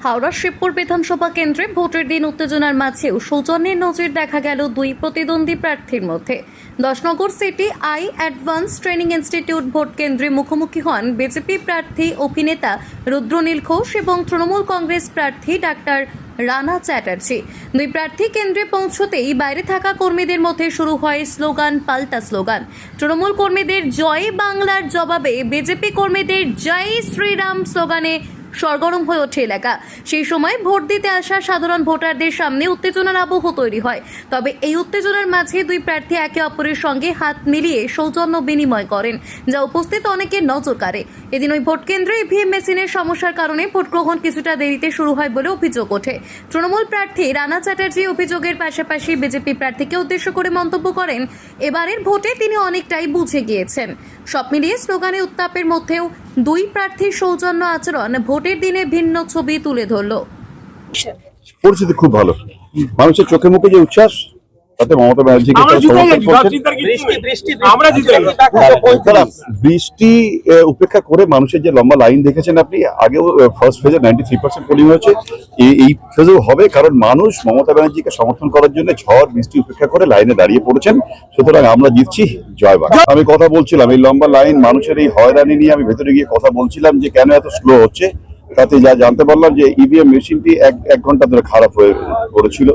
হাওড়া শিবপুর বিধানসভা কেন্দ্রে ভোটের দিন উত্তেজনার মাঝেও সৌজন্যের নজির দেখা গেল দুই প্রতিদ্বন্দ্বী প্রার্থীর মধ্যে। Dasnagar city I advance training institute vote কেন্দ্রে মুখোমুখি হন বিজেপি প্রার্থী অভিনেতা রুদ্রনীল ঘোষ এবং তৃণমূল কংগ্রেস প্রার্থী ডাক্তার রানা চ্যাটার্জি। দুই প্রার্থী কেন্দ্রে পৌঁছতেই বাইরে থাকা কর্মীদের মধ্যে শুরু হয় স্লোগান পাল্টা স্লোগান। তৃণমূল কর্মীদের জয় বাংলার জবাবে বিজেপি কর্মীদের জয় শ্রীরাম স্লোগানে সরগরম হয়ে ওঠে এলাকা। সেই সময় ভোট দিতে আসা সাধারণ ভোটারদের সামনে উত্তেজনার আবহ তৈরি হয়। তবে এই উত্তেজনার মাঝে দুই প্রার্থী একে অপরের সঙ্গে হাত মিলিয়ে সৌজন্য বিনিময় করেন, যা উপস্থিত অনেকের নজর কাড়ে। এদিন ওই ভোট কেন্দ্রে ইভিএম মেশিনের সমস্যার কারণে ভোট গ্রহণ কিছুটা দেরিতে শুরু হয় বলে অভিযোগ ওঠে। তৃণমূল প্রার্থী রানা চ্যাটার্জি অভিযোগের পাশাপাশি বিজেপি প্রার্থীকে উদ্দেশ্য করে মন্তব্য করেন, এবারের ভোটে তিনি অনেকটাই বুঝে গিয়েছেন। সব মিলিয়ে স্লোগানে উত্তাপের মধ্যেও দুই প্রার্থীর সৌজন্য আচরণ ভোটের দিনে ভিন্ন ছবি তুলে ধরল। পরিস্থিতি খুব ভালো, মানুষের চোখে মুখে যে উচ্ছ্বাস, তাতে মমতা ব্যানার্জিকে বৃষ্টি উপেক্ষা করে মানুষের যে লম্বা লাইন দেখেছেন আপনি, আগেও ফার্স্ট ফেজে 93% পোলিং হয়েছে, এই ফেজেও হবে, কারণ মানুষ মমতা ব্যানার্জিকে সমর্থন করার জন্য ঝড় বৃষ্টি উপেক্ষা করে লাইনে দাঁড়িয়ে পড়েছেন। সুতরাং আমরা জিতছি, জয় বাংলা। আমি কথা বলছিলাম এই লম্বা লাইন, মানুষের এই হয়রানি নিয়ে আমি ভেতরে গিয়ে কথা বলছিলাম যে কেন এত স্লো হচ্ছে। তাতে যা জানতে পারলাম যে ইভিএম মেশিনটি এক ঘন্টা ধরে খারাপ হয়ে পড়েছিল।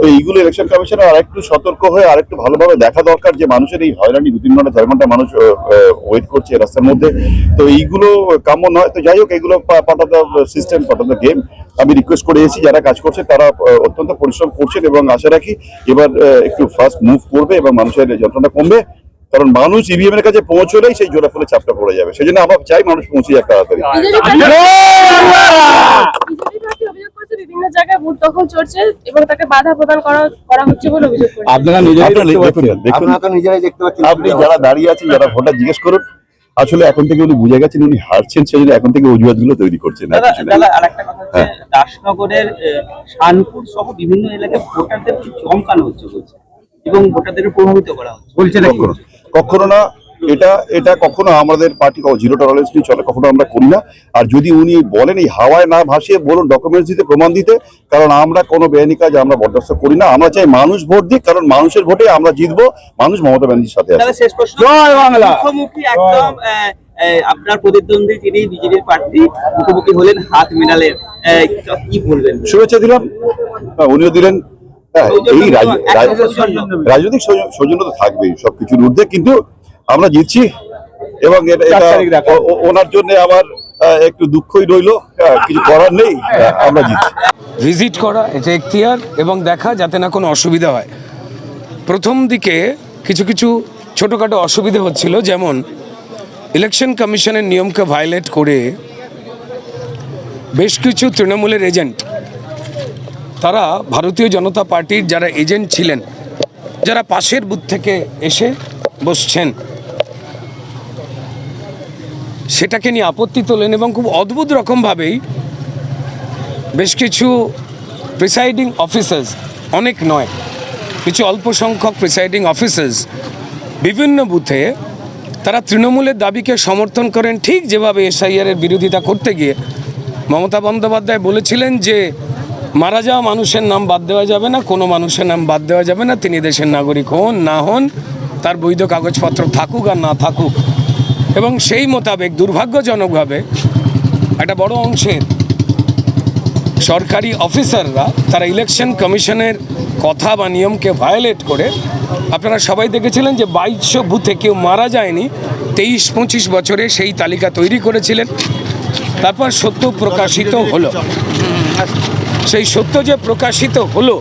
তো এইগুলো ইলেকশন কমিশনের আরেকটু সতর্ক হয়ে আরেকটু ভালোভাবে দেখা দরকার যে মানুষের এই হয়রানি 2-3 ঘন্টা 4 ঘন্টা মানুষ ওয়েট করছে রাস্তার মধ্যে, তো এইগুলো কাম্য নয়। তো যাই হোক, এগুলো part of the system, part of the game. আমি রিকোয়েস্ট করে এসেছি যারা কাজ করছে তারা অত্যন্ত পরিশ্রম করছেন এবং আশা রাখি এবার একটু ফাস্ট মুভ করবে এবং মানুষের যন্ত্রণা কমবে, কারণ মানুষ ইভিএম এর কাছে পৌঁছলেই সেই জোড়া ফুলে চাপটা পড়ে যাবে। সেই জন্য আমরা চাই মানুষ পৌঁছে যাক তাড়াতাড়ি। বিভিন্ন জায়গায় ভোট দখল চলছে এবং তাকে বাধা প্রদান করা হচ্ছে বলে অভিযোগ করছেন। আপনারা নিজেরাই দেখতে পাচ্ছেন, আপনি যারা দাঁড়িয়ে আছেন, যারা ভোটার, জিজ্ঞেস করুন। আসলে এখন থেকে উনি বুঝে গেছেন উনি হারছেন, সেই জন্য এখন থেকে অজুহাত গুলো তৈরি করছেন। আরেকটা কথা হচ্ছে, দাসনগরের শানপুর সহ বিভিন্ন এলাকায় ভোটারদের চমকানো হচ্ছে বলছে এবং ভোটারদের প্রভাবিত করা হচ্ছে বলছে। কখনো না, এটা কখনো আমাদের পার্টি জিরো টলারেন্স নিয়ে চলে, কখনো আমরা করি না। আর যদি উনি বলেন এই হাওয়ায় না ভাসিয়ে বলুন, ডকুমেন্টস দিতে, প্রমাণ দিতে, কারণ আমরা কোনো বেআইনি কাজ আমরা বরদাস্ত করি না। আমরা চাই মানুষ ভোট দিক, কারণ মানুষের ভোটে আমরা জিতবো। মানুষ মমতা ব্যানার্জির সাথে আছে। শেষ প্রশ্ন, জয় বাংলা। মুখোমুখি একদম আপনার প্রতিদ্বন্দ্বী যিনি বিজেপির প্রার্থী মুখোমুখি হলেন, হাত মিলালেন, কি বলবেন? শুভেচ্ছা দিলাম, উনিও দিলেন। এই রাজনৈতিক সৌজন্য তো থাকবেই সবকিছুর ঊর্ধ্বে, কিন্তু আমরা জিতছি এবং এটা ওনার জন্য আমার একটু দুঃখই রইলো, কিছু করার নেই, আমরা জিতছি। ভিজিট করা এটা এখতিয়ার এবং দেখা যাতে না কোনো অসুবিধা হয়। প্রথম দিকে কিছু ছোটোখাটো অসুবিধা হচ্ছিল, যেমন ইলেকশন কমিশনের নিয়মকে ভায়োলেট করে বেশ কিছু তৃণমূলের এজেন্ট, তারা ভারতীয় জনতা পার্টির যারা এজেন্ট ছিলেন, যারা পাশের বুথ থেকে এসে বসছেন, সেটাকে নিয়ে আপত্তি তোলেন এবং খুব অদ্ভুত রকমভাবেই বেশ কিছু প্রিসাইডিং অফিসার্স, অনেক নয়, কিছু অল্প সংখ্যক প্রিসাইডিং অফিসার্স বিভিন্ন বুথে তারা তৃণমূলের দাবিকে সমর্থন করেন, ঠিক যেভাবে এসআইআরের বিরোধিতা করতে গিয়ে মমতা বন্দ্যোপাধ্যায় বলেছিলেন যে মারা যাওয়া মানুষের নাম বাদ দেওয়া যাবে না, কোনো মানুষের নাম বাদ দেওয়া যাবে না, তিনি দেশের নাগরিক হন না হন, তার বৈধ কাগজপত্র থাকুক আর না থাকুক। এবং সেই মোতাবেক দুর্ভাগ্যজনকভাবে একটা বড় অংশের সরকারি অফিসাররা তারা ইলেকশন কমিশনের কথা বা নিয়মকে ভায়োলেট করে, আপনারা সবাই দেখেছিলেন যে 2200 বুথে কেউ মারা যায়নি, 23-25 বছরে সেই তালিকা তৈরি করেছিলেন। তারপর সত্য প্রকাশিত হলো, সেই সত্য যে প্রকাশিত হলো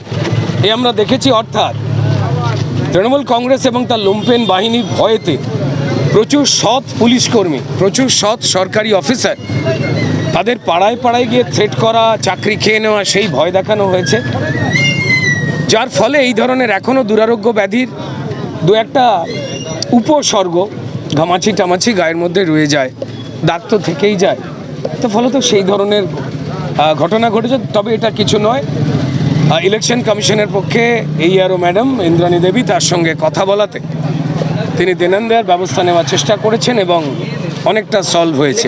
এ আমরা দেখেছি। অর্থাৎ তৃণমূল কংগ্রেস এবং তার লুম্পেন বাহিনীর ভয়েতে প্রচুর সৎ পুলিশকর্মী, প্রচুর সৎ সরকারি অফিসার, তাদের পাড়ায় পাড়ায় গিয়ে থ্রেট করা, চাকরি খেয়ে নেওয়া, সেই ভয় দেখানো হয়েছে, যার ফলে এই ধরনের এখনও দুরারোগ্য ব্যাধির দু একটা উপসর্গ, ঘামাচি টামাচি গায়ের মধ্যে রয়ে যায়, দাগ তো থেকেই যায়। তো ফলত সেই ধরনের ঘটনা ঘটেছে। তবে এটা কিছু নয়, ইলেকশন কমিশনের পক্ষে ARO ম্যাডাম ইন্দ্রাণী দেবী তার সঙ্গে কথা বলাতে তিনি দেনান দেওয়ার ব্যবস্থা নেওয়ার চেষ্টা করেছেন এবং অনেকটা সলভ হয়েছে।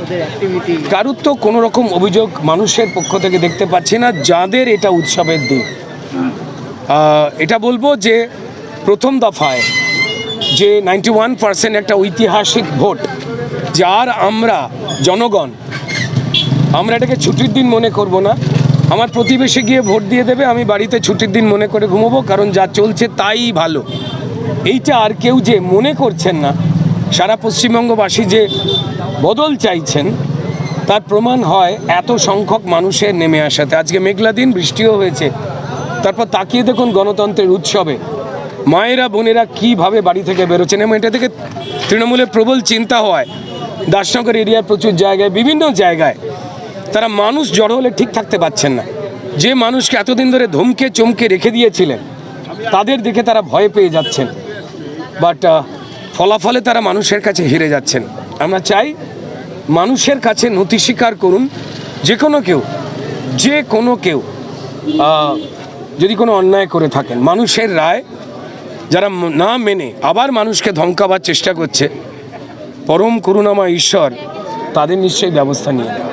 ওদের অ্যাক্টিভিটি? কারুর তো কোনো রকম অভিযোগ মানুষের পক্ষ থেকে দেখতে পাচ্ছি না, যাদের এটা উৎসবের দিন। এটা বলবো যে প্রথম দফায় যে 91% একটা ঐতিহাসিক ভোট, যার আমরা জনগণ আমরা এটাকে ছুটির দিন মনে করব না। আমার প্রতিবেশী গিয়ে ভোট দিয়ে দেবে, আমি বাড়িতে ছুটির দিন মনে করে ঘুমোবো, কারণ যা চলছে তাই ভালো। এইটা আর কেউ যে মনে করছেন না, সারা পশ্চিমবঙ্গবাসী যে বদল চাইছেন, তার প্রমাণ হয় এত সংখ্যক মানুষের নেমে আসাতে। আজকে মেঘলা দিন, বৃষ্টিও হয়েছে, তারপর তাকিয়ে দেখুন গণতন্ত্রের উৎসবে মায়েরা বোনেরা কীভাবে বাড়ি থেকে বেরোচ্ছেন। এবং এটা থেকে তৃণমূলের প্রবল চিন্তা হয়, দাসনগর এরিয়ার প্রচুর জায়গায়, বিভিন্ন জায়গায় তারা মানুষ জড়ো হলে ঠিক থাকতে পারছেন না। যে মানুষকে এতদিন ধরে ধমকে চমকে রেখে দিয়েছিলেন, তাদের দেখে তারা ভয় পেয়ে যাচ্ছেন, বাট ফলাফলে তারা মানুষের কাছে হেরে যাচ্ছেন। আমরা চাই মানুষের কাছে নথি স্বীকার করুন, যে কোনো কেউ যদি কোনো অন্যায় করে থাকেন, মানুষের রায় যারা না মেনে আবার মানুষকে ধমকাবার চেষ্টা করছে, পরম করুণাময় ঈশ্বর তাদের নিশ্চয়ই ব্যবস্থা নিয়ে নেবে।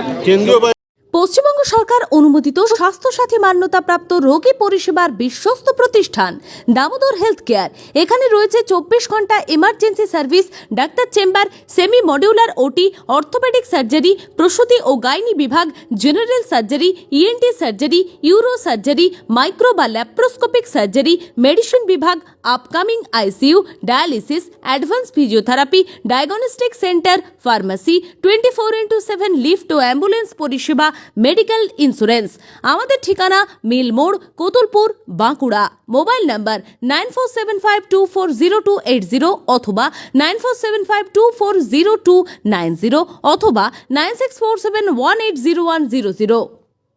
পশ্চিমবঙ্গ সরকার অনুমোদিত স্বাস্থ্যসাথী মান্যতাপ্রাপ্ত রোগী পরিষেবার বিশ্বস্ত প্রতিষ্ঠান দামোদর হেলথ কেয়ার। এখানে রয়েছে 24 ঘন্টা emergency service, doctor chamber, semi modular OT, orthopaedic surgery, প্রসূতি ও গাইনি বিভাগ, general surgery, ENT surgery, uro surgery, micro বা ল্যাপ্রোস্কোপিক সার্জারি, মেডিসিন বিভাগ, upcoming ICU, dialysis, advance physiotherapy, diagnostic centre, pharmacy, 24x7 lift ও ambulance পরিষেবা, medical insurance. আমাদের ঠিকানা মিল মোড়, কোতুলপুর, বাঁকুড়া। মোবাইল নাম্বার 9475240280 অথবা 9475240290 অথবা 9647180100।